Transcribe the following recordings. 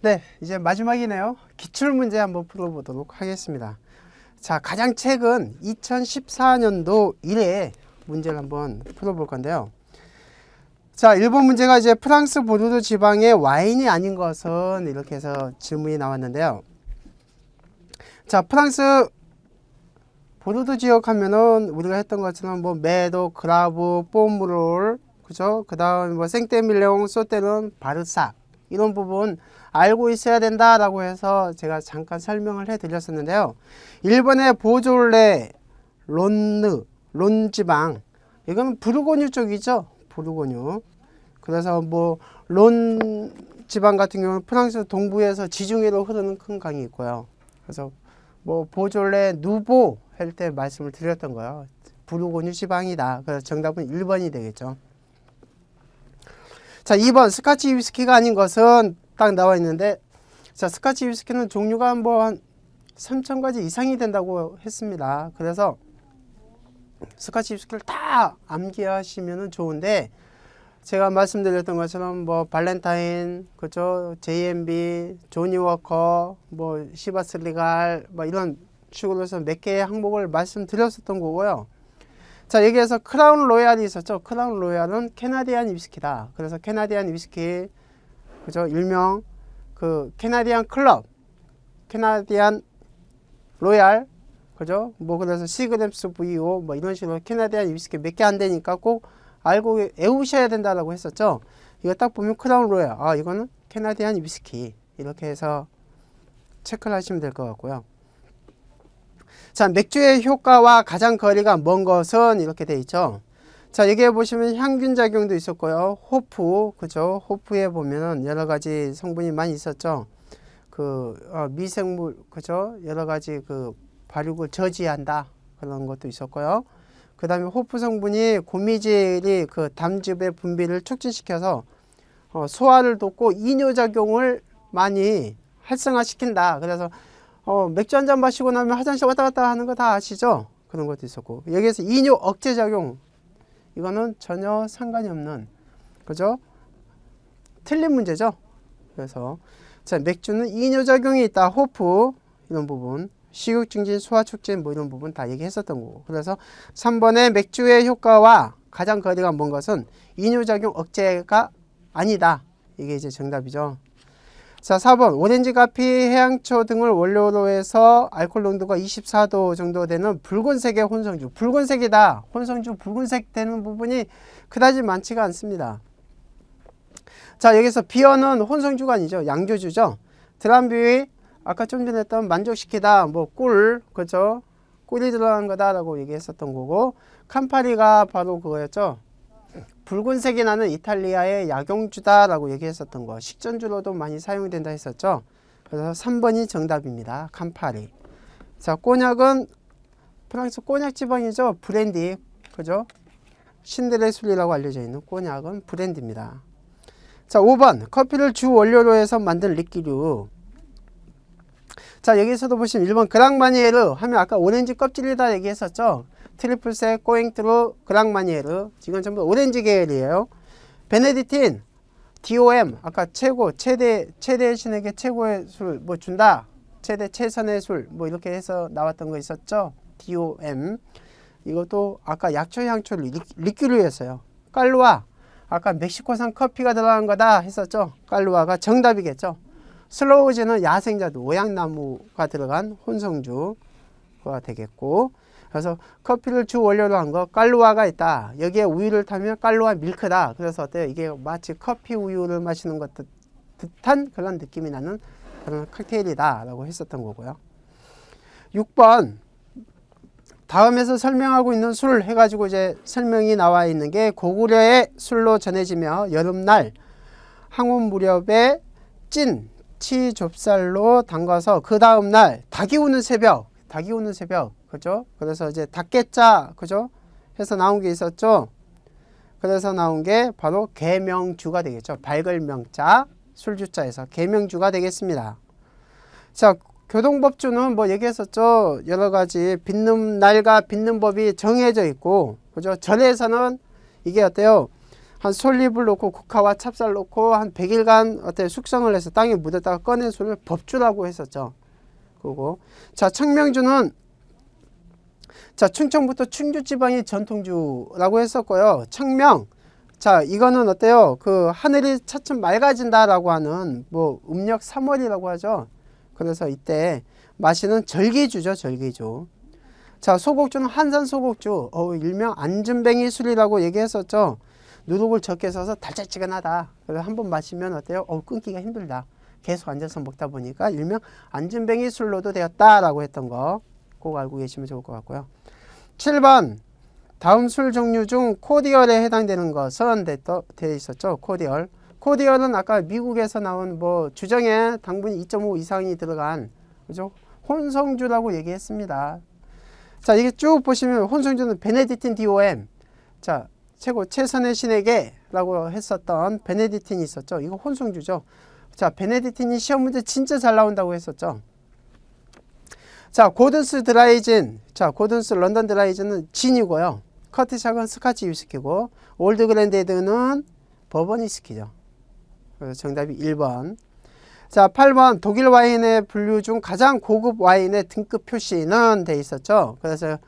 네, 이제 마지막이네요. 기출문제 한번 풀어보도록 하겠습니다. 자, 가장 최근 2014년도 이래 문제를 한번 풀어볼 건데요. 자, 1번 문제가 이제 프랑스 보르도 지방의 와인이 아닌 것은 이렇게 해서 질문이 나왔는데요. 자, 프랑스 보르도 지역 하면은 우리가 했던 것처럼 뭐 메도, 그라브, 뽀무롤, 그죠? 그 다음 뭐 생떼밀레옹, 소테른, 바르사 이런 부분 알고 있어야 된다라고 해서 제가 잠깐 설명을 해 드렸었는데요. 1번의 보졸레, 론 지방 이건 부르고뉴 쪽이죠. 부르고뉴. 그래서 뭐 론 지방 같은 경우는 프랑스 동부에서 지중해로 흐르는 큰 강이 있고요. 그래서 뭐 보졸레, 누보 할 때 말씀을 드렸던 거예요. 부르고뉴 지방이다. 그래서 정답은 1번이 되겠죠. 자, 2번 스카치 위스키가 아닌 것은 딱 나와 있는데, 자, 스카치 위스키는 종류가 뭐 한 3,000가지 이상이 된다고 했습니다. 그래서 스카치 위스키를 다 암기하시면 좋은데, 제가 말씀드렸던 것처럼 뭐 발렌타인, 그죠, JMB, 조니 워커, 뭐 시바스 리갈, 뭐 이런 식으로 해서 몇 개의 항목을 말씀드렸었던 거고요. 자, 여기에서 크라운 로얄이 있었죠. 크라운 로얄은 캐나디안 위스키다. 그래서 캐나디안 위스키, 그죠, 일명 그 캐나디안 클럽, 캐나디안 로얄, 그죠, 뭐 그래서 시그램스 VO 뭐 이런 식으로 캐나디안 위스키 몇 개 안 되니까 꼭 알고 외우셔야 된다라고 했었죠. 이거 딱 보면 크라운 로얄, 아 이거는 캐나디안 위스키 이렇게 해서 체크를 하시면 될 것 같고요. 자, 맥주의 효과와 가장 거리가 먼 것은 이렇게 돼 있죠. 자, 여기에 보시면 향균 작용도 있었고요. 호프, 그죠? 호프에 보면은 여러 가지 성분이 많이 있었죠. 미생물, 그죠? 여러 가지 그 발육을 저지한다. 그런 것도 있었고요. 그 다음에 호프 성분이 고미질이 그 담즙의 분비를 촉진시켜서 소화를 돕고 이뇨작용을 많이 활성화시킨다. 그래서 맥주 한 잔 마시고 나면 화장실 왔다 갔다 하는 거 다 아시죠? 그런 것도 있었고, 여기에서 이뇨 억제 작용, 이거는 전혀 상관이 없는, 그죠? 틀린 문제죠? 그래서 자, 맥주는 이뇨 작용이 있다. 호프 이런 부분, 식욕 증진, 소화 촉진 뭐 이런 부분 다 얘기했었던 거고. 그래서 3번의 맥주의 효과와 가장 거리가 먼 것은 이뇨 작용 억제가 아니다. 이게 이제 정답이죠. 자, 4번 오렌지, 카피, 해양초 등을 원료로 해서 알코올 농도가 24도 정도 되는 붉은색의 혼성주. 붉은색이다. 혼성주 붉은색 되는 부분이 그다지 많지가 않습니다. 자, 여기서 비어는 혼성주가 아니죠. 양조주죠. 드람뷰이 아까 좀 전에 했던 만족시키다, 뭐 꿀, 그죠? 꿀이 들어간 거다라고 얘기했었던 거고, 캄파리가 바로 그거였죠. 붉은색이 나는 이탈리아의 약용주다라고 얘기했었던 거. 식전주로도 많이 사용된다 했었죠. 그래서 3번이 정답입니다. 캄파리. 자, 꼬냑은 프랑스 꼬냑 지방이죠. 브랜디, 그죠? 신들의 술이라고 알려져 있는 꼬냑은 브랜디입니다. 자, 5번 커피를 주 원료로 해서 만든 리끼류. 자, 여기서도 보시면 1번 그랑마니에르 하면 아까 오렌지 껍질이다 얘기했었죠. 트리플셋, 꼬잉트루, 그랑마니에르. 이건 전부 오렌지 계열이에요. 베네디틴, DOM. 아까 최대 신에게 최고의 술 뭐 준다. 최선의 술 뭐 이렇게 해서 나왔던 거 있었죠. DOM. 이것도 아까 약초 향초를 리큐르였어요. 깔루아. 아까 멕시코산 커피가 들어간 거다 했었죠. 깔루아가 정답이겠죠. 슬로우즈는 야생자두, 오양나무가 들어간 혼성주가 되겠고, 그래서 커피를 주 원료로 한 거 깔루아가 있다. 여기에 우유를 타면 깔루아 밀크다. 그래서 어때요? 이게 마치 커피 우유를 마시는 것 듯한 그런 느낌이 나는 그런 칵테일이다 라고 했었던 거고요. 6번 다음에서 설명하고 있는 술 해가지고 이제 설명이 나와 있는 게 고구려의 술로 전해지며 여름날 항원 무렵에 찐 치좁쌀로 담가서 그 다음날 닭이 우는 새벽, 그죠? 그래서 이제 닭게짜, 그죠? 해서 나온 게 있었죠. 그래서 나온 게 바로 계명주가 되겠죠. 밝을 명자, 술주자에서 계명주가 되겠습니다. 자, 교동법주는 뭐 얘기했었죠. 여러 가지 빚는 날과 빚는 법이 정해져 있고, 그죠? 절에서는 이게 어때요? 한 솔잎을 넣고 국화와 찹쌀 넣고 한 100일간 어때 숙성을 해서 땅에 묻었다가 꺼낸 술을 법주라고 했었죠. 그리고 자, 청명주는 자, 충청부터 충주 지방이 전통주라고 했었고요. 청명. 자, 이거는 어때요? 그 하늘이 차츰 맑아진다라고 하는 뭐 음력 3월이라고 하죠. 그래서 이때 마시는 절기주죠, 절기주. 자, 소곡주는 한산 소곡주, 일명 안준뱅이 술이라고 얘기했었죠. 누룩을 적게 써서 달짝지근하다. 그래서 한번 마시면 어때요? 끊기가 힘들다. 계속 앉아서 먹다 보니까 일명 안준뱅이 술로도 되었다라고 했던 거 꼭 알고 계시면 좋을 것 같고요. 7번 다음 술 종류 중 코디얼에 해당되는 것은 되어 있었죠. 코디얼. 코디얼은 아까 미국에서 나온 뭐 주정에 당분이 2.5 이상이 들어간 그죠? 혼성주라고 얘기했습니다. 자, 이게 쭉 보시면 혼성주는 베네딕틴 DOM. 자, 최고 최선의 신에게라고 했었던 베네딕틴이 있었죠. 이거 혼성주죠. 자, 베네딕틴이 시험 문제 진짜 잘 나온다고 했었죠. 자, 고든스 드라이진. 자, 고든스 런던 드라이진은 진이고요. 커트샥은 스카치 위스키고 올드 그랜데드는 버번 위스키죠. 그래서 정답이 1번. 자, 8번 독일 와인의 분류 중 가장 고급 와인의 등급 표시는 돼 있었죠. 그래서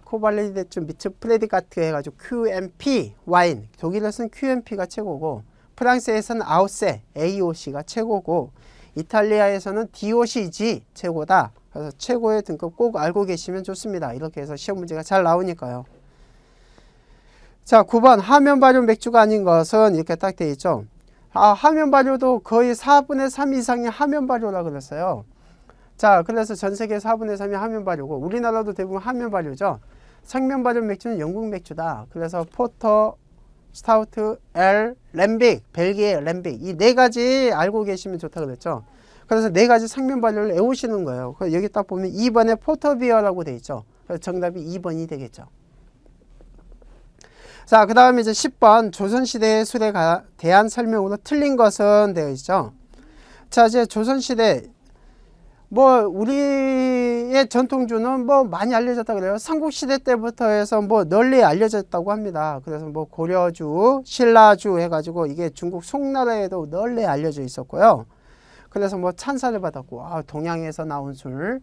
코발리데츠 미츠 프레디가트 해가지고 QMP 와인. 독일에서는 QMP가 최고고 프랑스에서는 아우세 AOC가 최고고 이탈리아에서는 DOCG 최고다. 그래서 최고의 등급 꼭 알고 계시면 좋습니다. 이렇게 해서 시험 문제가 잘 나오니까요. 자, 9번 하면 발효 맥주가 아닌 것은 이렇게 딱 돼 있죠. 하면 발효도 거의 4분의 3 이상이 하면 발효라 그랬어요. 자, 그래서 전 세계 4분의 3이 하면 발효고 우리나라도 대부분 하면 발효죠. 생면 발효 맥주는 영국 맥주다. 그래서 포터, 스타우트, 엘, 램빅, 벨기에 램빅 이 네 가지 알고 계시면 좋다 그랬죠. 그래서 네 가지 생면 발효를 외우시는 거예요. 여기 딱 보면 2번에 포터비어라고 돼 있죠. 그래서 정답이 2번이 되겠죠. 자, 그 다음에 이제 10번 조선시대의 술에 대한 설명으로 틀린 것은 되어 있죠. 자, 이제 조선시대 뭐 우리의 전통주는 뭐 많이 알려졌다 그래요. 삼국시대 때부터 해서 뭐 널리 알려졌다고 합니다. 그래서 뭐 고려주, 신라주 해가지고 이게 중국 송나라에도 널리 알려져 있었고요. 그래서 뭐 찬사를 받았고 동양에서 나온 술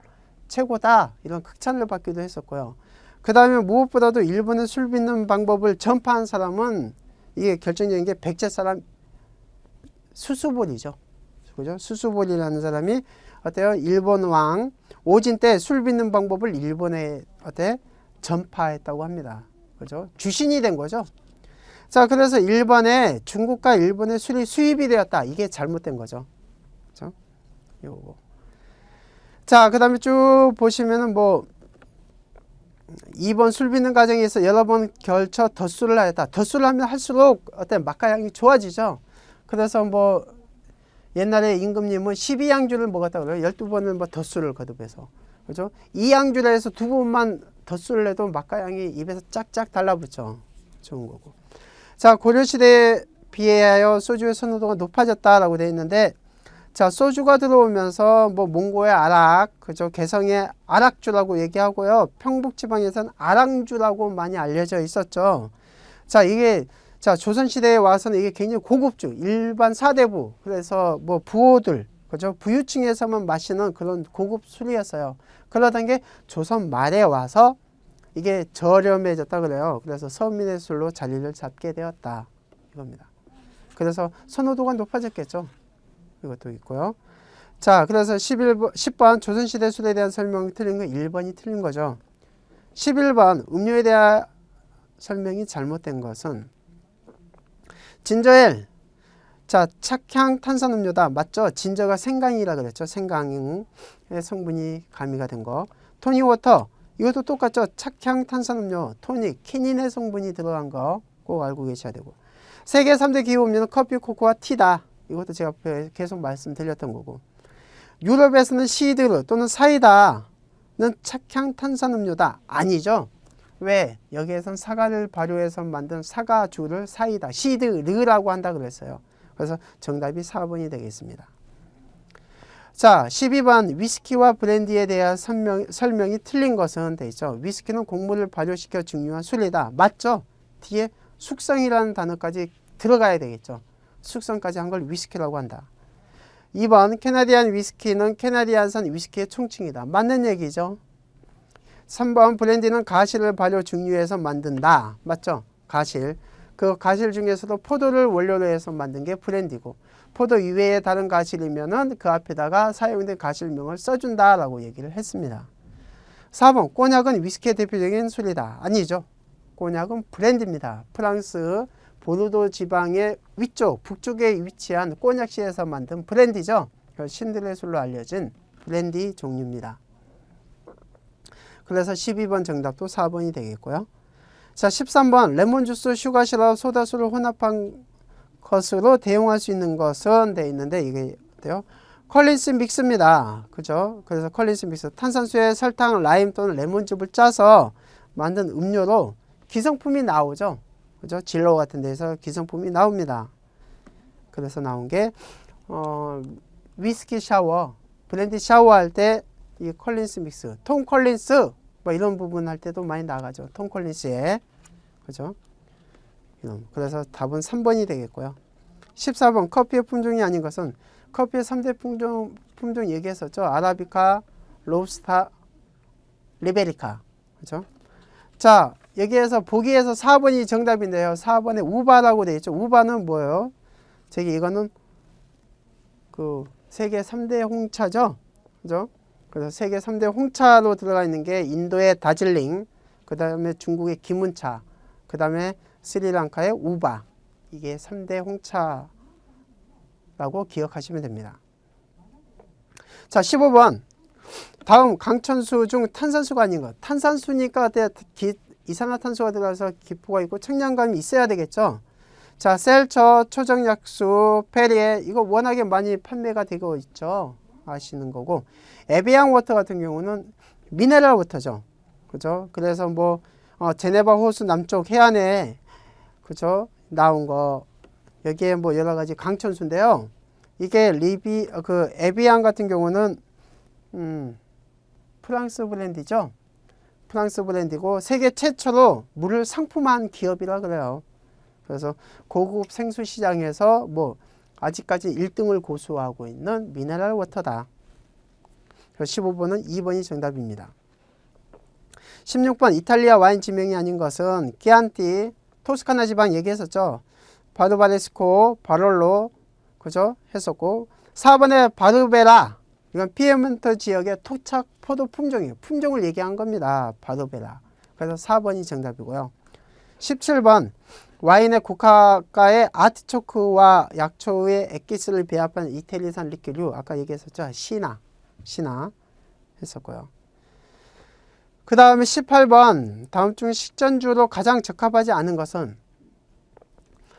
최고다 이런 극찬을 받기도 했었고요. 그 다음에 무엇보다도 일본의 술 빚는 방법을 전파한 사람은 이게 결정적인 게 백제 사람 수수볼이죠. 그죠? 수수볼이라는 사람이 어때요? 일본 왕 오진 때 술 빚는 방법을 일본에 전파했다고 합니다. 그죠? 주신이 된 거죠. 자, 그래서 일본에 중국과 일본의 술이 수입이 되었다. 이게 잘못된 거죠. 그죠? 요거. 자, 그 다음에 쭉 보시면은 뭐 2번 술 빚는 과정에서 여러 번 걸쳐 덧술을 하였다. 덧술을 하면 할수록 맛과 향이 좋아지죠. 그래서 뭐 옛날에 임금님은 12양주를 먹었다 그래요. 12번을 뭐 덧술을 거듭해서. 그죠? 2양주라 해서 2번만 덧술을 해도 맛과 향이 입에서 짝짝 달라붙죠. 좋은 거고. 자, 고려시대에 비하여 소주의 선호도가 높아졌다라고 되어 있는데 자, 소주가 들어오면서 뭐 몽고의 아락, 그죠? 개성의 아락주라고 얘기하고요. 평북지방에서는 아랑주라고 많이 알려져 있었죠. 자, 이게 자, 조선시대에 와서는 이게 굉장히 고급주, 일반 사대부, 그래서 뭐 부호들, 그죠? 부유층에서만 마시는 그런 고급 술이었어요. 그러던 게 조선 말에 와서 이게 저렴해졌다 그래요. 그래서 서민의 술로 자리를 잡게 되었다. 이겁니다. 그래서 선호도가 높아졌겠죠. 이것도 있고요. 자, 그래서 10번 조선시대 술에 대한 설명이 틀린 건 1번이 틀린 거죠. 11번 음료에 대한 설명이 잘못된 것은 진저엘. 자, 착향 탄산음료다. 맞죠? 진저가 생강이라 그랬죠. 생강의 성분이 가미가 된 거. 토닉워터. 이것도 똑같죠. 착향 탄산음료, 토닉, 키닌의 성분이 들어간 거 꼭 알고 계셔야 되고. 세계 3대 기후음료는 커피, 코코아, 티다. 이것도 제가 계속 말씀드렸던 거고. 유럽에서는 시드르 또는 사이다는 착향 탄산음료다. 아니죠. 왜? 여기에선 사과를 발효해서 만든 사과주를 사이다, 시드르라고 한다 그랬어요. 그래서 정답이 4번이 되겠습니다. 자, 12번 위스키와 브랜디에 대한 설명이 틀린 것은 돼 있죠. 위스키는 곡물을 발효시켜 증류한 술이다. 맞죠? 뒤에 숙성이라는 단어까지 들어가야 되겠죠. 숙성까지 한 걸 위스키라고 한다. 2번 캐나디안 위스키는 캐나디안산 위스키의 총칭이다. 맞는 얘기죠. 3번 브랜디는 가실을 발효 증류해서 만든다. 맞죠? 가실. 그 가실 중에서도 포도를 원료로 해서 만든 게 브랜디고 포도 이외의 다른 가실이면은 그 앞에다가 사용된 가실명을 써준다라고 얘기를 했습니다. 4번 꼬냑은 위스키의 대표적인 술이다. 아니죠. 꼬냑은 브랜디입니다. 프랑스 보르도 지방의 위쪽 북쪽에 위치한 꼬냑시에서 만든 브랜디죠. 신들의 술로 알려진 브랜디 종류입니다. 그래서 12번 정답도 4번이 되겠고요. 자, 13번 레몬주스, 슈가시럽, 소다수를 혼합한 것으로 대용할 수 있는 것은 돼 있는데 이게 어때요? 컬린스 믹스입니다. 그죠? 그래서 컬린스 믹스 탄산수에 설탕, 라임 또는 레몬즙을 짜서 만든 음료로 기성품이 나오죠. 그죠? 진로 같은 데서 기성품이 나옵니다. 그래서 나온 게 위스키 샤워, 브랜디 샤워할 때 이 컬린스 믹스, 톰 컬린스 뭐 이런 부분 할 때도 많이 나가죠. 톰 컬린스에. 그죠? 그래서 답은 3번이 되겠고요. 14번 커피의 품종이 아닌 것은 커피의 3대 품종 얘기했었죠. 아라비카, 로부스타, 리베리카. 그죠? 자, 여기에서 보기에서 4번이 정답인데요. 4번에 우바라고 되어 있죠. 우바는 뭐예요? 저기 이거는 그 세계 3대 홍차죠. 그죠? 그래서 세계 3대 홍차로 들어가 있는 게 인도의 다즐링, 그 다음에 중국의 기문차, 그 다음에 스리랑카의 우바. 이게 3대 홍차라고 기억하시면 됩니다. 자, 15번. 다음 강천수 중 탄산수가 아닌 것. 탄산수니까 이산화탄소가 들어가서 기포가 있고 청량감이 있어야 되겠죠. 자, 셀처, 초정약수, 페리에 이거 워낙에 많이 판매가 되고 있죠. 아시는 거고. 에비앙 워터 같은 경우는 미네랄 워터죠. 그죠? 그래서 뭐 제네바 호수 남쪽 해안에 그죠? 나온 거 여기에 뭐 여러 가지 강천수인데요. 이게 에비앙 같은 경우는 프랑스 브랜디죠. 프랑스 브랜디고 세계 최초로 물을 상품화한 기업이라 그래요. 그래서 고급 생수 시장에서 뭐 아직까지 1등을 고수하고 있는 미네랄 워터다. 15번은 2번이 정답입니다. 16번 이탈리아 와인 지명이 아닌 것은 키안티, 토스카나 지방 얘기했었죠. 바르바레스코, 바롤로 그죠? 했었고 4번에 바르베라 이건 피에몬트 지역의 토착 포도 품종이에요. 품종을 얘기한 겁니다. 바르베라. 그래서 4번이 정답이고요. 17번 와인의 국화가의 아티초크와 약초의 액기스를 배합한 이태리산 리큐류 아까 얘기했었죠. 시나 했었고요. 그 다음에 18번 다음 중 식전주로 가장 적합하지 않은 것은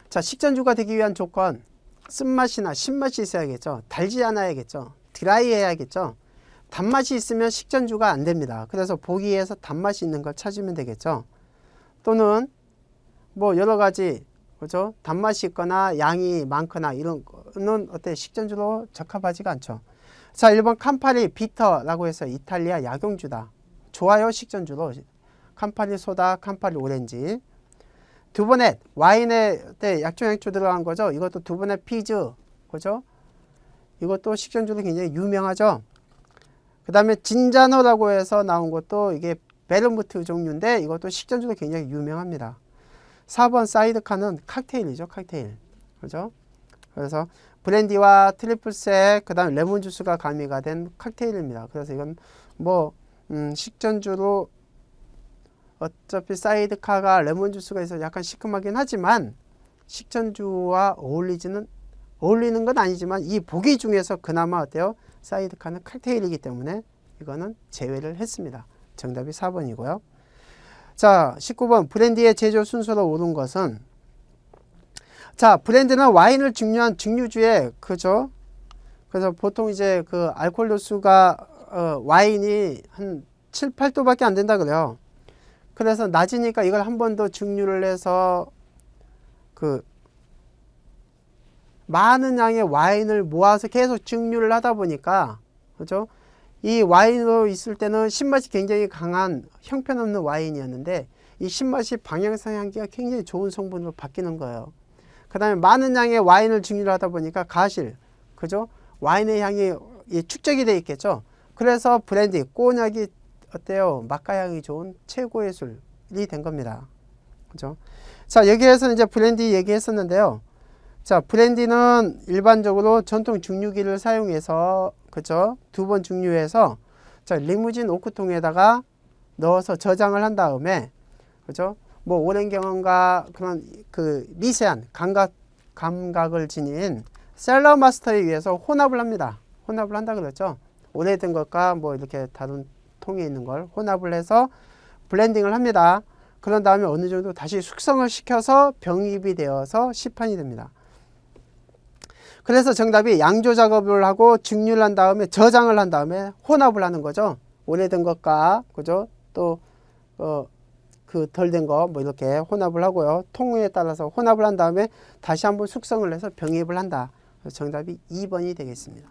자 식전주가 되기 위한 조건 쓴맛이나 신맛이 있어야겠죠. 달지 않아야겠죠. 드라이해야겠죠. 단맛이 있으면 식전주가 안 됩니다. 그래서 보기에서 단맛이 있는 걸 찾으면 되겠죠. 또는 뭐 여러 가지 그죠? 단맛이 있거나 양이 많거나 이런 거는 식전주로 적합하지가 않죠. 자, 1번 캄파리 비터라고 해서 이탈리아 약용주다. 좋아요, 식전주로. 캄파리 소다, 캄파리 오렌지. 두 번에 와인에 약초 들어간 거죠. 이것도 두 번에 피즈, 그죠? 이것도 식전주로 굉장히 유명하죠. 그 다음에 진자노라고 해서 나온 것도 이게 베르무트 종류인데 이것도 식전주로 굉장히 유명합니다. 4번 사이드카는 칵테일이죠. 칵테일. 그죠? 그래서 브랜디와 트리플색, 그 다음에 레몬 주스가 가미가 된 칵테일입니다. 그래서 이건 뭐, 식전주로 어차피 사이드카가 레몬 주스가 있어서 약간 시큼하긴 하지만 식전주와 어울리는 건 아니지만 이 보기 중에서 그나마 어때요? 사이드카는 칵테일이기 때문에 이거는 제외를 했습니다. 정답이 4번이고요. 자, 19번 브랜디의 제조 순서로 오른 것은 자, 브랜디는 와인을 증류한 증류주에 그죠? 그래서 보통 이제 그 알코올 도수가 와인이 한 7, 8도밖에 안 된다 그래요. 그래서 낮으니까 이걸 한 번 더 증류를 해서 그 많은 양의 와인을 모아서 계속 증류를 하다 보니까 그죠? 이 와인으로 있을 때는 신맛이 굉장히 강한 형편없는 와인이었는데 이 신맛이 방향성 향기가 굉장히 좋은 성분으로 바뀌는 거예요. 그 다음에 많은 양의 와인을 증류를 하다 보니까 가실, 그죠? 와인의 향이 축적이 되어 있겠죠. 그래서 브랜디, 꼬냑이 어때요? 맛과향이 좋은 최고의 술이 된 겁니다. 그죠? 자, 여기에서는 이제 브랜디 얘기했었는데요. 자, 브랜디는 일반적으로 전통 증류기를 사용해서, 그죠? 2번 증류해서, 자, 리무진 오크통에다가 넣어서 저장을 한 다음에, 그죠? 뭐, 오랜 경험과 그런 그 미세한 감각을 지닌 셀러 마스터에 의해서 혼합을 합니다. 혼합을 한다 그랬죠? 오래된 것과 뭐 이렇게 다른 통에 있는 걸 혼합을 해서 블렌딩을 합니다. 그런 다음에 어느 정도 다시 숙성을 시켜서 병입이 되어서 시판이 됩니다. 그래서 정답이 양조 작업을 하고 증류를 한 다음에 저장을 한 다음에 혼합을 하는 거죠. 오래된 것과, 그죠? 또, 그 덜 된 거 뭐 이렇게 혼합을 하고요. 통에 따라서 혼합을 한 다음에 다시 한번 숙성을 해서 병입을 한다. 그래서 정답이 2번이 되겠습니다.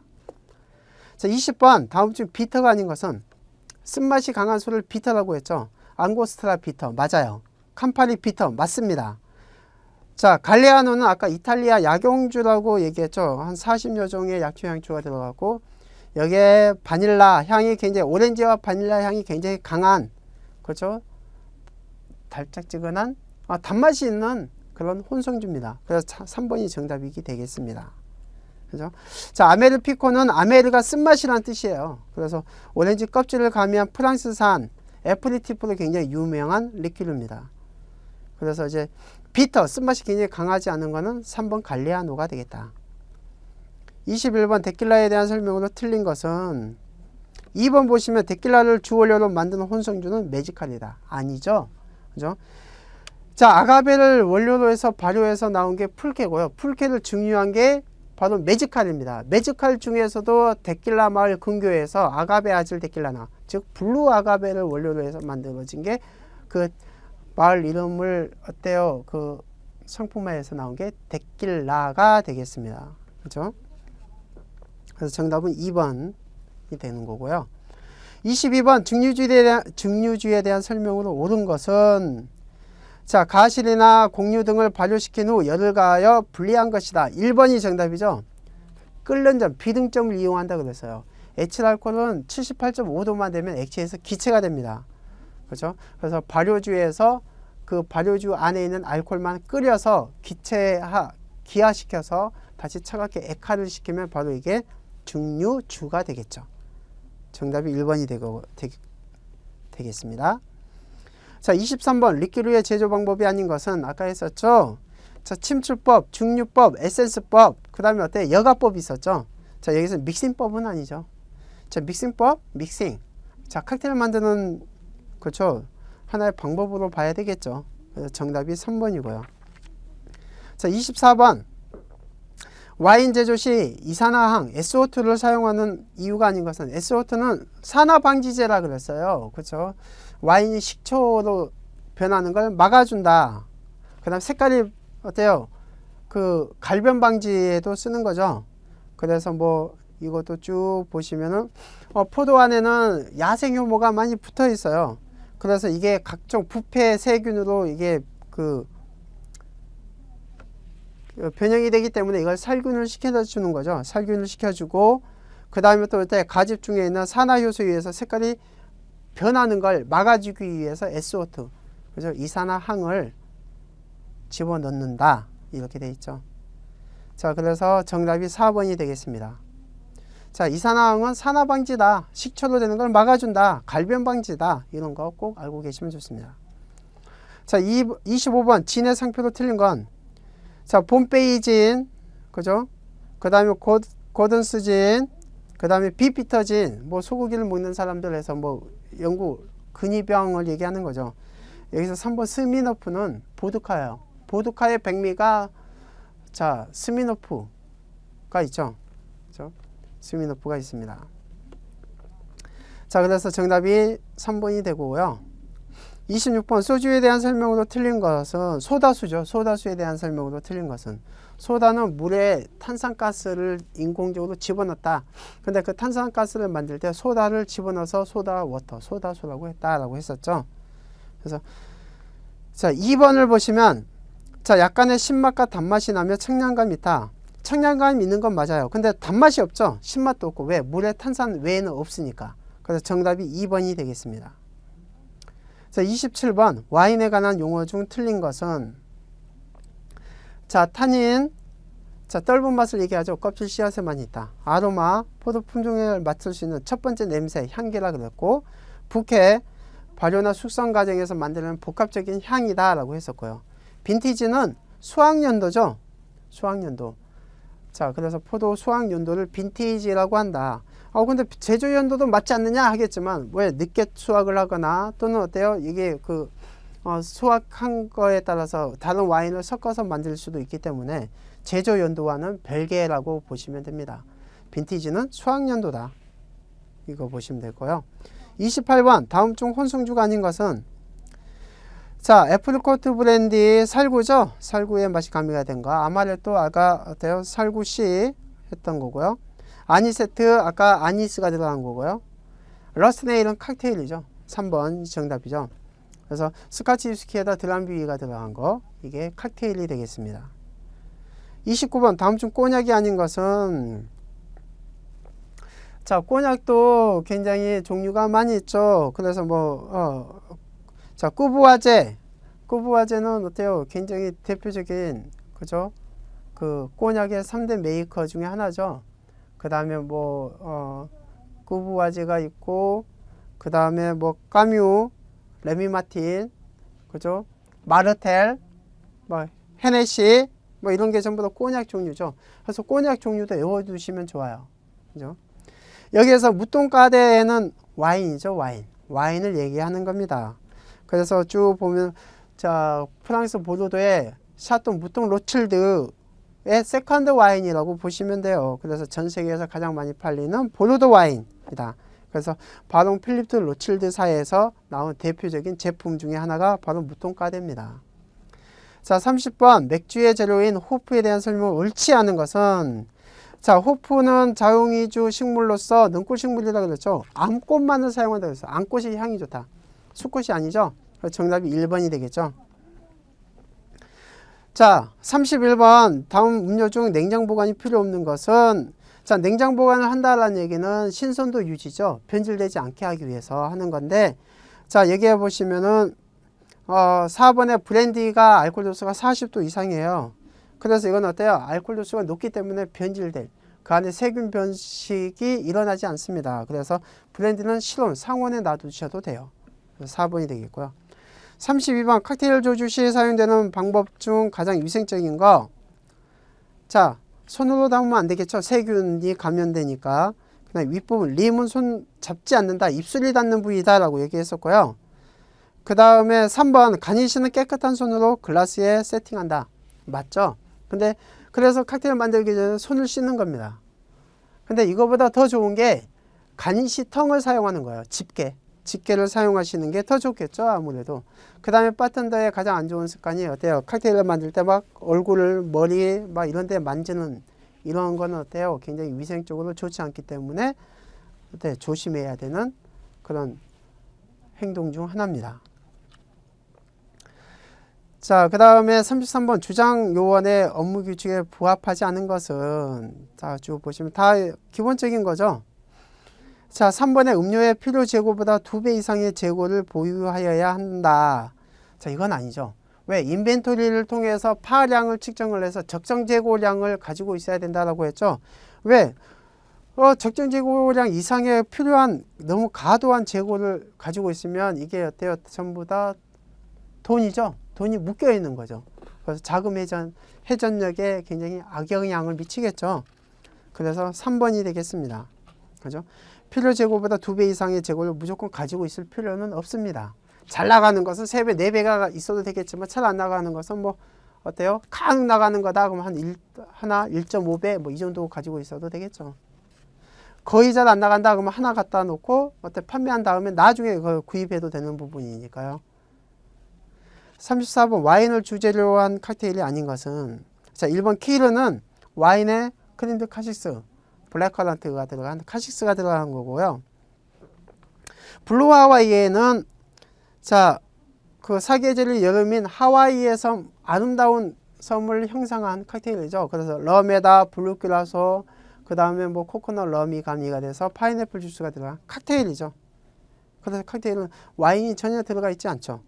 자, 20번. 다음 중 비터가 아닌 것은 쓴맛이 강한 술을 비터라고 했죠. 앙고스트라 비터 맞아요. 캄파리 비터 맞습니다. 자, 갈레아노는 아까 이탈리아 약용주라고 얘기했죠. 한 40여 종의 약초 향초가 들어갔고 여기에 바닐라 향이 굉장히 오렌지와 바닐라 향이 굉장히 강한, 그렇죠? 달짝지근한 단맛이 있는 그런 혼성주입니다. 그래서 3번이 정답이기 되겠습니다. 그죠? 자, 아메르피코는 아메르가 쓴맛이라는 뜻이에요. 그래서 오렌지 껍질을 가미한 프랑스산 애프리티프로 굉장히 유명한 리큐르입니다. 그래서 이제 비터, 쓴맛이 굉장히 강하지 않은 거는 3번 갈레아노가 되겠다. 21번 데킬라에 대한 설명으로 틀린 것은 2번 보시면 데킬라를 주원료로 만드는 혼성주는 메지칼이다. 아니죠. 그죠? 자, 아가베를 원료로 해서 발효해서 나온 게 풀케고요. 풀케를 증류한 게 바로 메지칼입니다. 메지칼 중에서도 데킬라 마을 근교에서 아가베 아질 데킬라나, 즉 블루 아가베를 원료로 해서 만들어진 게 그 마을 이름을 어때요? 그 상품화에서 나온 게 데킬라가 되겠습니다. 그죠? 그래서 정답은 2번이 되는 거고요. 22번 증류주에 대한 설명으로 옳은 것은 자, 가실이나 곡류 등을 발효시킨 후 열을 가하여 분리한 것이다. 1번이 정답이죠. 끓는 점, 비등점을 이용한다 그랬어요. 에틸 알코올은 78.5도만 되면 액체에서 기체가 됩니다. 그렇죠? 그래서 발효주에서 그 발효주 안에 있는 알코올만 끓여서 기화시켜서 다시 차갑게 액화를 시키면 바로 이게 증류주가 되겠죠. 정답이 1번이 되겠습니다. 자, 23번 리큐르의 제조 방법이 아닌 것은 아까 했었죠. 자, 침출법, 증류법, 에센스법, 그 다음에 어때? 여가법이 있었죠. 자, 여기서 믹싱법은 아니죠. 자, 믹싱법, 믹싱. 자, 칵테일 만드는, 그렇죠. 하나의 방법으로 봐야 되겠죠. 그래서 정답이 3번이고요. 자, 24번. 와인 제조 시 이산화황 SO2를 사용하는 이유가 아닌 것은 SO2는 산화방지제라 그랬어요. 그렇죠? 와인이 식초로 변하는 걸 막아준다. 그 다음 색깔이 어때요? 그 갈변 방지에도 쓰는 거죠. 그래서 뭐 이것도 쭉 보시면은 포도 안에는 야생 효모가 많이 붙어 있어요. 그래서 이게 각종 부패 세균으로 이게 그 변형이 되기 때문에 이걸 살균을 시켜주는 거죠. 살균을 시켜주고 그 다음에 또 이때 가집 중에 있는 산화효소에 의해서 색깔이 변하는 걸 막아주기 위해서 SO2, 그죠? 이산화황을 집어넣는다. 이렇게 돼 있죠. 자, 그래서 정답이 4번이 되겠습니다. 자, 이산화황은 산화방지다. 식초로 되는 걸 막아준다. 갈변방지다. 이런 거 꼭 알고 계시면 좋습니다. 자, 25번 진의 상표로 틀린 건 자, 봄페이진, 그죠? 그 다음에 고든스진, 그 다음에 비피터진, 뭐 소고기를 먹는 사람들에서 뭐 영구 근위병을 얘기하는 거죠. 여기서 3번 스미노프는 보드카예요. 보드카의 백미가 자, 스미노프가 있죠. 그죠? 스미노프가 있습니다. 자, 그래서 정답이 3번이 되고요. 26번 소주에 대한 설명으로 틀린 것은 소다수죠. 소다수에 대한 설명으로 틀린 것은 소다는 물에 탄산가스를 인공적으로 집어넣었다. 근데 그 탄산가스를 만들 때 소다를 집어넣어서 소다워터, 소다수라고 했다라고 했었죠. 그래서 자, 2번을 보시면 자, 약간의 신맛과 단맛이 나며 청량감이 있다. 청량감이 있는 건 맞아요. 근데 단맛이 없죠. 신맛도 없고. 왜? 물에 탄산 외에는 없으니까. 그래서 정답이 2번이 되겠습니다. 자, 27번 와인에 관한 용어 중 틀린 것은 자, 타닌, 자, 떫은 맛을 얘기하죠. 껍질 씨앗에만 있다. 아로마, 포도 품종을 맡을 수 있는 첫 번째 냄새, 향기라 그랬고, 부케, 발효나 숙성 과정에서 만드는 복합적인 향이다 라고 했었고요. 빈티지는 수확연도죠. 수확연도. 자, 그래서 포도 수확연도를 빈티지라고 한다. 근데 제조연도도 맞지 않느냐 하겠지만, 왜 늦게 수확을 하거나 또는 어때요? 이게 수확한 거에 따라서 다른 와인을 섞어서 만들 수도 있기 때문에 제조연도와는 별개라고 보시면 됩니다. 빈티지는 수확연도다. 이거 보시면 되고요. 28번 다음 중 혼성주가 아닌 것은 자, 애프리코트 브랜디 살구죠. 살구의 맛이 가미가 된 거. 아마레또 아까 어때요? 살구씨 했던 거고요. 아니세트 아까 아니스가 들어간 거고요. 러스네일은 칵테일이죠. 3번 정답이죠. 그래서 스카치 위스키에다 드람비가 들어간 거, 이게 칵테일이 되겠습니다. 29번 다음 중 꼬냑이 아닌 것은 자, 꼬냑도 굉장히 종류가 많이 있죠. 그래서 자, 꾸부아제는 어때요? 굉장히 대표적인 그죠? 그 꼬냑의 3대 메이커 중에 하나죠. 그 다음에 꾸부아제가 있고, 그 다음에 까뮤, 레미마틴, 그죠? 마르텔, 헤네시, 이런 게 전부 다 꼬냑 종류죠. 그래서 꼬냑 종류도 외워두시면 좋아요. 그죠? 여기에서 무똥가데는 와인이죠, 와인. 와인을 얘기하는 겁니다. 그래서 쭉 보면, 자, 프랑스 보르도의 샤또 무똥 로칠드의 세컨드 와인이라고 보시면 돼요. 그래서 전 세계에서 가장 많이 팔리는 보르도 와인이다. 그래서 바로 필립 로칠드사에서 나온 대표적인 제품 중에 하나가 바로 무똥가데입니다. 자, 30번 맥주의 재료인 호프에 대한 설명을 옳지 않은 것은 자, 호프는 자용이주 식물로서 능꽃식물이라고 그랬죠. 암꽃만을 사용한다고 했어요. 암꽃이 향이 좋다. 수꽃이 아니죠. 정답이 1번이 되겠죠. 자, 31번 다음 음료 중 냉장 보관이 필요 없는 것은 자, 냉장 보관을 한다라는 얘기는 신선도 유지죠. 변질되지 않게 하기 위해서 하는 건데 자, 여기에 보시면은 4번에 브랜디가 알코올 도수가 40도 이상이에요. 그래서 이건 어때요? 알코올 도수가 높기 때문에 변질될 그 안에 세균 변식이 일어나지 않습니다. 그래서 브랜디는 실온 상온에 놔두셔도 돼요. 4번이 되겠고요. 32번 칵테일 조주 시에 사용되는 방법 중 가장 위생적인 거. 자, 손으로 담으면 안 되겠죠. 세균이 감염되니까. 그다음 윗부분 림은 손 잡지 않는다. 입술이 닿는 부위다 라고 얘기했었고요. 그 다음에 3번 가니쉬는 깨끗한 손으로 글라스에 세팅한다. 맞죠? 근데 그래서 칵테일 만들기 전에 손을 씻는 겁니다. 근데 이거보다 더 좋은 게 가니쉬 텅을 사용하는 거예요. 집게를 사용하시는 게 더 좋겠죠, 아무래도. 그 다음에 바텐더의 가장 안 좋은 습관이 어때요? 칵테일을 만들 때 얼굴을, 머리 이런 데 만지는 이런 거는 어때요? 굉장히 위생적으로 좋지 않기 때문에 조심해야 되는 그런 행동 중 하나입니다. 자, 그 다음에 33번 주장 요원의 업무 규칙에 부합하지 않은 것은 자, 쭉 보시면 다 기본적인 거죠. 자, 3번에 음료의 필요 재고보다 2배 이상의 재고를 보유하여야 한다. 자, 이건 아니죠. 왜? 인벤토리를 통해서 파량을 측정을 해서 적정 재고량을 가지고 있어야 된다라고 했죠. 왜? 적정 재고량 이상의 필요한 너무 과도한 재고를 가지고 있으면 이게 어때요? 전부 다 돈이죠. 돈이 묶여 있는 거죠. 그래서 자금 회전력에 굉장히 악영향을 미치겠죠. 그래서 3번이 되겠습니다. 그죠? 필요 재고보다 2배 이상의 재고를 무조건 가지고 있을 필요는 없습니다. 잘 나가는 것은 3배, 4배가 있어도 되겠지만 잘 안 나가는 것은 어때요? 강 나가는 거다. 그러면 하나 1.5배 이 정도 가지고 있어도 되겠죠. 거의 잘 안 나간다. 그러면 하나 갖다 놓고 판매한 다음에 나중에 그걸 구입해도 되는 부분이니까요. 34번 와인을 주재료로 한 칵테일이 아닌 것은 자, 1번 키르는 와인에 크림드 카식스, 블랙커런트가 들어간 카식스가 들어간 거고요. 블루 하와이에는 자, 그 사계절이 여름인 하와이의 섬, 아름다운 섬을 형상한 칵테일이죠. 그래서 럼에다 블루큐라소, 그 다음에 뭐 코코넛 럼이 가미가 돼서 파인애플 주스가 들어간 칵테일이죠. 그래서 칵테일은 와인이 전혀 들어가 있지 않죠.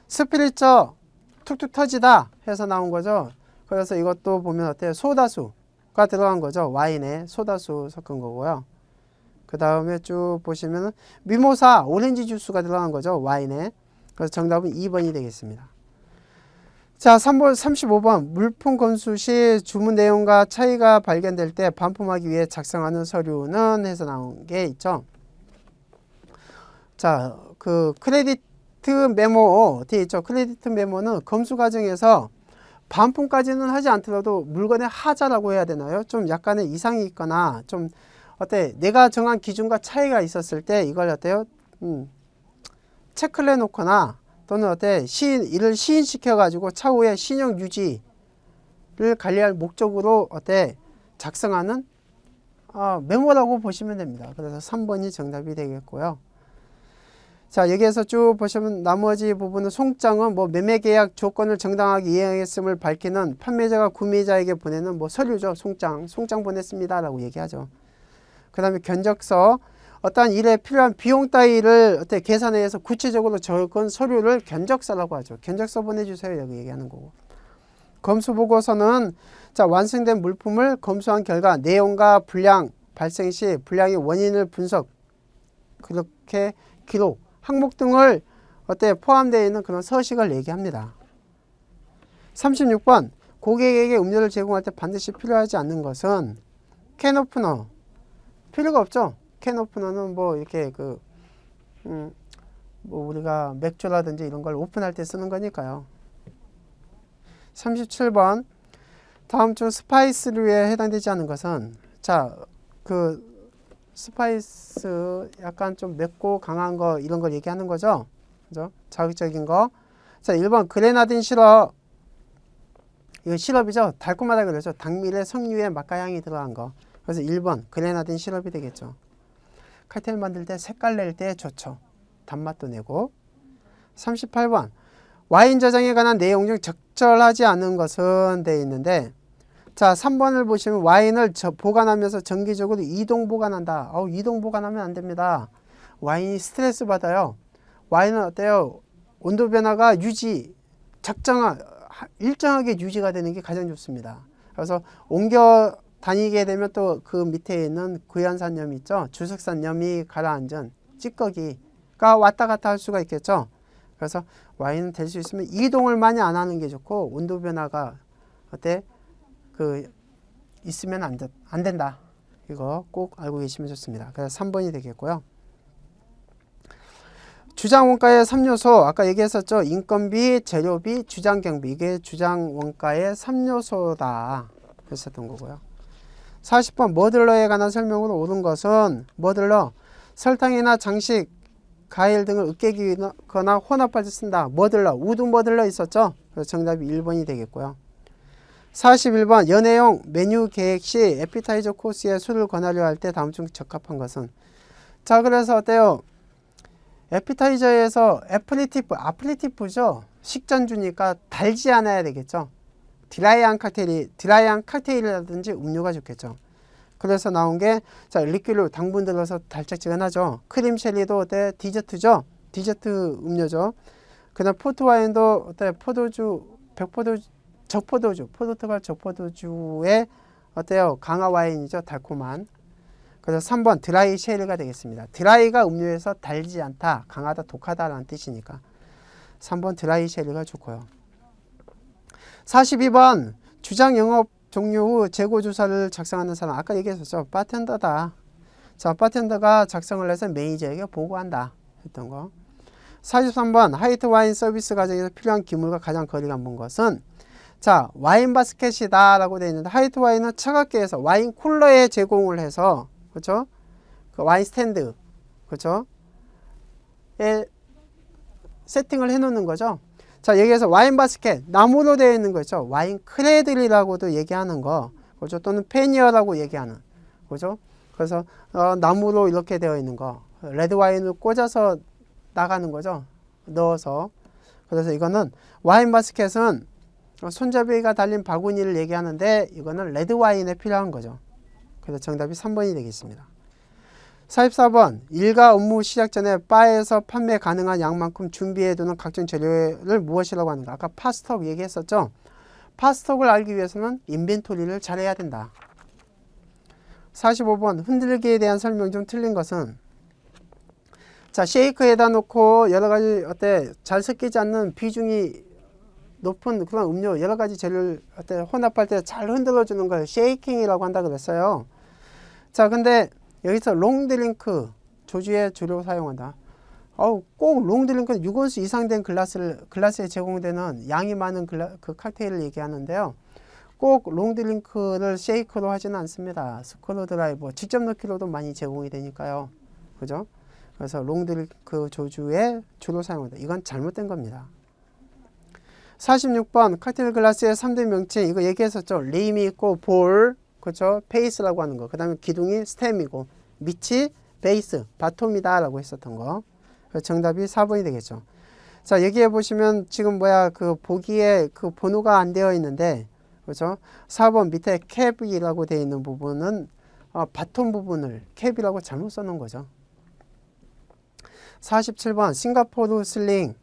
스피리처 툭툭 터지다 해서 나온 거죠. 그래서 이것도 보면 어때요? 소다수가 들어간 거죠. 와인에 소다수 섞은 거고요. 그 다음에 쭉 보시면 미모사 오렌지 주스가 들어간 거죠. 와인에. 그래서 정답은 2번이 되겠습니다. 자, 3번, 35번. 물품 검수 시 주문 내용과 차이가 발견될 때 반품하기 위해 작성하는 서류는 해서 나온 게 있죠. 자, 그 크레디트 메모 뒤에 있죠. 크레디트 메모는 검수 과정에서 반품까지는 하지 않더라도 물건의 하자라고 해야 되나요? 좀 약간의 이상이 있거나 좀 어때? 내가 정한 기준과 차이가 있었을 때 이걸 어때요? 체크를 해놓거나 또는 어때? 이를 시인시켜 가지고 차후에 신용 유지를 관리할 목적으로 어때? 작성하는 메모라고 보시면 됩니다. 그래서 3번이 정답이 되겠고요. 자, 여기에서 쭉 보시면 나머지 부분은 송장은 뭐 매매계약 조건을 정당하게 이행했음을 밝히는 판매자가 구매자에게 보내는 뭐 서류죠. 송장 보냈습니다 라고 얘기하죠. 그 다음에 견적서, 어떠한 일에 필요한 비용 따위를 어때 계산해서 구체적으로 적은 서류를 견적서라고 하죠. 견적서 보내주세요 여기 얘기하는 거고. 검수보고서는 자, 완성된 물품을 검수한 결과 내용과 불량 발생 시 불량의 원인을 분석, 그렇게 기록, 항목 등을 어때 포함되어 있는 그런 서식을 얘기합니다. 36번 고객에게 음료를 제공할 때 반드시 필요하지 않는 것은 캔오프너. 필요가 없죠. 캔오프너는 뭐 이렇게 뭐 우리가 맥주라든지 이런 걸 오픈할 때 쓰는 거니까요. 37번 다음 중 스파이스류에 해당되지 않은 것은 자, 그 스파이스 약간 좀 맵고 강한 거 이런 걸 얘기하는 거죠. 그죠? 자극적인 거. 자, 1번 그레나딘 시럽. 이거 시럽이죠. 달콤하다 그러죠. 당밀의 석류에 맛과향이 들어간 거. 그래서 1번 그레나딘 시럽이 되겠죠. 칵테일 만들 때 색깔 낼 때 좋죠. 단맛도 내고. 38번 와인 저장에 관한 내용 중 적절하지 않은 것은 돼 있는데 자, 3번을 보시면 와인을 보관하면서 정기적으로 이동 보관한다. 이동 보관하면 안 됩니다. 와인이 스트레스 받아요. 와인은 어때요? 온도 변화가 일정하게 유지가 되는 게 가장 좋습니다. 그래서 옮겨 다니게 되면 또 그 밑에 있는 구연산염 있죠. 주석산염이 가라앉은 찌꺼기가 왔다 갔다 할 수가 있겠죠. 그래서 와인은 될 수 있으면 이동을 많이 안 하는 게 좋고 온도 변화가 어때? 있으면 안 된다. 이거 꼭 알고 계시면 좋습니다. 그래서 3번이 되겠고요. 주장원가의 3요소 아까 얘기했었죠. 인건비, 재료비, 주장경비 이게 주장원가의 3요소다 했었던 거고요. 40번 머들러에 관한 설명으로 옳은 것은 머들러 설탕이나 장식, 과일 등을 으깨기거나 혼합할 때 쓴다. 머들러, 우드 머들러 있었죠. 그래서 정답이 1번이 되겠고요. 41번 연애용 메뉴 계획 시 에피타이저 코스에 술을 권하려 할 때 다음 중 적합한 것은 자, 그래서 어때요? 에피타이저에서 아플리티프죠. 식전주니까 달지 않아야 되겠죠. 드라이한 칵테일이라든지 음료가 좋겠죠. 그래서 나온 게 자, 리큐르 당분 들어서 달짝지근하죠. 크림 젤리도 어때? 디저트죠. 디저트 음료죠. 그다음 포트와인도 어때? 포르투갈 적포도주의 어때요? 강화 와인이죠. 달콤한. 그래서 3번 드라이 쉐일가 되겠습니다. 드라이가 음료에서 달지 않다, 강하다, 독하다라는 뜻이니까 3번 드라이 쉐일가 좋고요. 42번 주장 영업 종료 후 재고 조사를 작성하는 사람 아까 얘기했었죠. 바텐더다. 자, 바텐더가 작성을 해서 매니저에게 보고한다 했던 거. 43번 화이트 와인 서비스 과정에서 필요한 기물과 가장 거리가 먼 것은 자, 와인 바스켓이다 라고 되어 있는데 화이트 와인은 차갑게 해서 와인 쿨러에 제공을 해서 그렇죠? 그 와인 스탠드 그렇죠? 에 세팅을 해 놓는 거죠. 자, 여기에서 와인 바스켓 나무로 되어 있는 거 있죠. 와인 크레들이라고도 얘기하는 거 그렇죠? 또는 패니어라고 얘기하는 그렇죠? 그래서 나무로 이렇게 되어 있는 거 레드 와인을 꽂아서 나가는 거죠. 넣어서 그래서 이거는 와인 바스켓은 손잡이가 달린 바구니를 얘기하는데 이거는 레드 와인에 필요한 거죠. 그래서 정답이 3번이 되겠습니다. 44번 일가 업무 시작 전에 바에서 판매 가능한 양만큼 준비해두는 각종 재료를 무엇이라고 하는가. 아까 파스톡 얘기했었죠. 파스톡을 알기 위해서는 인벤토리를 잘해야 된다. 45번 흔들기에 대한 설명 중 틀린 것은, 자, 쉐이크에다 놓고 여러가지 잘 섞이지 않는 비중이 높은 그런 음료 여러가지 재료를 혼합할 때 잘 흔들어 주는 걸 쉐이킹이라고 한다 그랬어요. 자, 근데 여기서 롱드링크 조주에 주로 사용한다. 꼭 롱드링크는 6온스 이상 된 글라스에 제공되는 양이 많은 그 칵테일을 얘기하는데요. 꼭 롱드링크를 쉐이크로 하지는 않습니다. 스크루 드라이버 직접 넣기로도 많이 제공이 되니까요. 그죠? 그래서 롱드링크 조주에 주로 사용한다. 이건 잘못된 겁니다. 46번 칵테일 글라스의 3대 명칭 이거 얘기했었죠. 림이 있고 볼, 그렇죠? 페이스라고 하는 거. 그 다음에 기둥이 스템이고 밑이 베이스, 바텀이다 라고 했었던 거. 정답이 4번이 되겠죠. 자, 여기에 보시면 지금 그 보기에 그 번호가 안 되어 있는데, 그렇죠? 4번 밑에 캡이라고 되어 있는 부분은 바톤 부분을 캡이라고 잘못 써놓은 거죠. 47번 싱가포르 슬링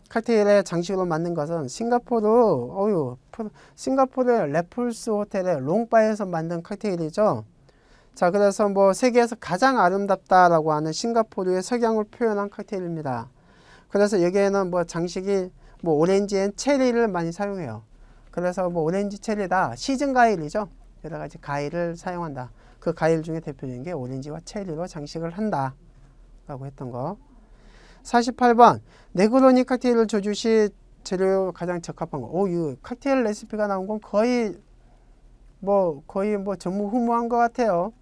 칵테일의 장식으로 만든 것은 싱가포르의 레플스 호텔의 롱바에서 만든 칵테일이죠. 자, 그래서 세계에서 가장 아름답다라고 하는 싱가포르의 석양을 표현한 칵테일입니다. 그래서 여기에는 장식이 오렌지 앤 체리를 많이 사용해요. 그래서 오렌지 체리다 시즌 과일이죠. 여러 가지 과일을 사용한다. 그 과일 중에 대표적인 게 오렌지와 체리로 장식을 한다 라고 했던 거. 48번 네그로니 칵테일을 조주 시 재료 가장 적합한 거. 이 칵테일 레시피가 나온 건 거의 전무후무한 것 같아요.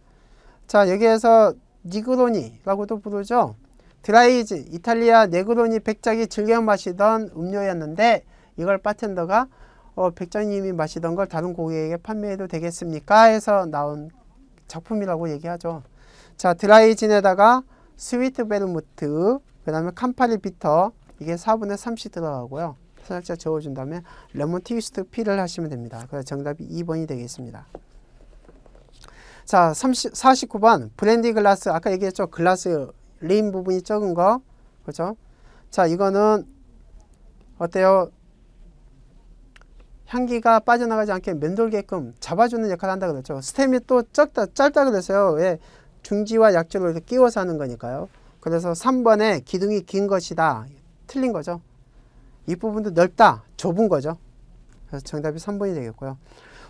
자, 여기에서 니그로니라고도 부르죠. 드라이즈 이탈리아 네그로니 백작이 즐겨 마시던 음료였는데 이걸 바텐더가 백작님이 마시던 걸 다른 고객에게 판매해도 되겠습니까? 해서 나온 작품이라고 얘기하죠. 자, 드라이진에다가 스위트 베르무트, 그 다음에 캄파리 비터, 이게 4분의 3씩 들어가고요. 살짝 저어준 다음에 레몬 트위스트 필을 하시면 됩니다. 그래서 정답이 2번이 되겠습니다. 자, 49번 브랜디 글라스, 아까 얘기했죠. 글라스 림 부분이 적은 거, 그렇죠? 자, 이거는 어때요? 향기가 빠져나가지 않게 맴돌게끔 잡아주는 역할을 한다 그랬죠. 스템이 또 짧다 그랬어요. 왜? 중지와 약지로 이렇게 끼워서 하는 거니까요. 그래서 3번에 기둥이 긴 것이다. 틀린 거죠. 이 부분도 넓다. 좁은 거죠. 그래서 정답이 3번이 되겠고요.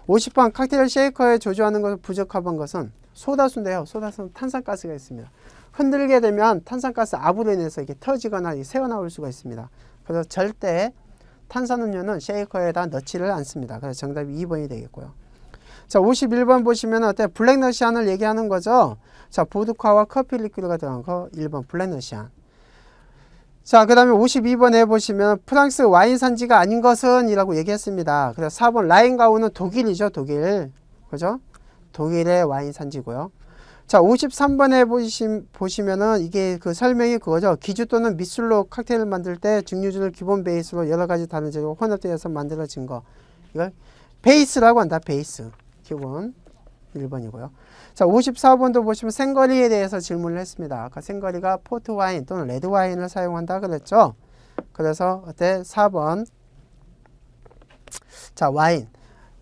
50번 칵테일 쉐이커에 조주하는 것을 부적합한 것은 소다수인데요. 소다수는 탄산가스가 있습니다. 흔들게 되면 탄산가스 압으로 인해서 이게 터지거나 새어나올 수가 있습니다. 그래서 절대 탄산음료는 쉐이커에다 넣지를 않습니다. 그래서 정답이 2번이 되겠고요. 자, 51번 보시면 블랙 러시안을 얘기하는 거죠. 자, 보드카와 커피 리퀴드가 들어간 거 1번 블랙 러시안. 자, 그 다음에 52번에 보시면 프랑스 와인 산지가 아닌 것은 이라고 얘기했습니다. 그래서 4번 라인가우는 독일이죠. 독일. 그죠? 독일의 와인 산지고요. 자, 53번에 보시면은 이게 그 설명이 그거죠. 기주 또는 미술로 칵테일을 만들 때 증류주를 기본 베이스로 여러 가지 다른 재료가 혼합되어서 만들어진 거. 이걸 베이스라고 한다. 베이스. 기본 1번이고요. 자, 54번도 보시면 생거리에 대해서 질문을 했습니다. 아까 생거리가 포트와인 또는 레드와인을 사용한다 그랬죠. 그래서 4번. 자, 와인.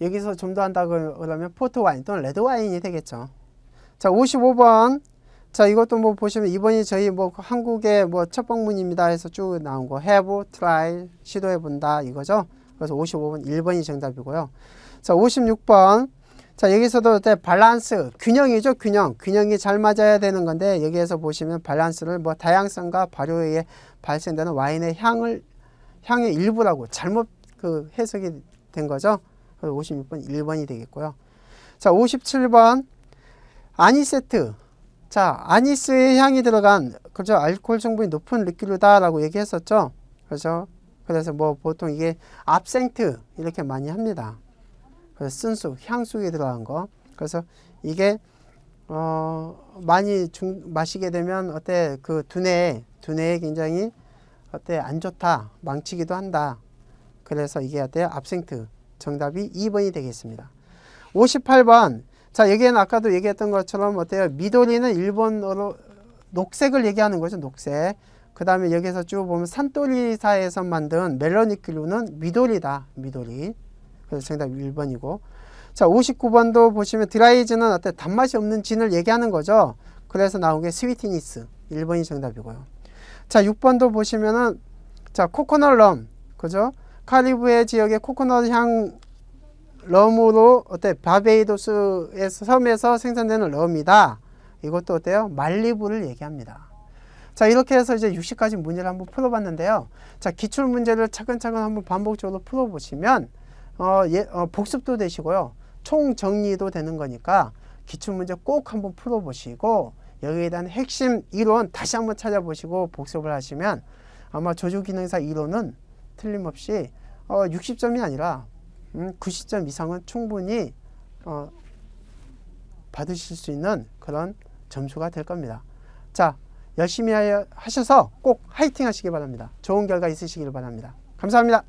여기서 좀 더 한다 그러면 포트와인 또는 레드와인이 되겠죠. 자, 55번. 자, 이것도 보시면 2번이 저희 한국의 첫 방문입니다 해서 쭉 나온 거. have, try, 시도해본다 이거죠. 그래서 55번 1번이 정답이고요. 자, 56번. 자, 여기서도 밸런스, 균형이죠. 균형이 잘 맞아야 되는 건데 여기에서 보시면 밸런스를 다양성과 발효에 의해 발생되는 와인의 향의 일부라고 잘못 해석이 된 거죠. 그래서 56번 1번이 되겠고요. 자, 57번. 아니세트. 자, 아니스의 향이 들어간, 그죠? 알코올 성분이 높은 리큐르다라고 얘기했었죠. 그래서 보통 이게 압생트 이렇게 많이 합니다. 그래서 쓴수, 향수에 들어간 거. 그래서 이게 많이 마시게 되면 그 두뇌에 굉장히 어때? 안 좋다. 망치기도 한다. 그래서 이게 어때요? absent. 정답이 2번이 되겠습니다. 58번. 자, 여기에는 아까도 얘기했던 것처럼 어때요? 미도리는 일본어로 녹색을 얘기하는 거죠. 녹색. 그 다음에 여기서 쭉 보면 산토리사에서 만든 멜로니클루는 미도리다. 미도리. 그래서 정답 1번이고. 자, 59번도 보시면 드라이즈는 어때? 단맛이 없는 진을 얘기하는 거죠. 그래서 나온 게 스위티니스. 1번이 정답이고요. 자, 6번도 보시면은 자, 코코넛 럼. 그죠? 카리브해 지역의 코코넛 향 럼으로 어때? 바베이도스의 섬에서 생산되는 럼이다. 이것도 어때요? 말리부를 얘기합니다. 자, 이렇게 해서 이제 60가지 문제를 한번 풀어봤는데요. 자, 기출 문제를 차근차근 한번 반복적으로 풀어보시면 복습도 되시고요. 총 정리도 되는 거니까 기출 문제 꼭 한번 풀어보시고 여기에 대한 핵심 이론 다시 한번 찾아보시고 복습을 하시면 아마 조주기능사 이론은 틀림없이 60점이 아니라 90점 이상은 충분히 받으실 수 있는 그런 점수가 될 겁니다. 자, 열심히 하셔서 꼭 화이팅 하시기 바랍니다. 좋은 결과 있으시길 바랍니다. 감사합니다.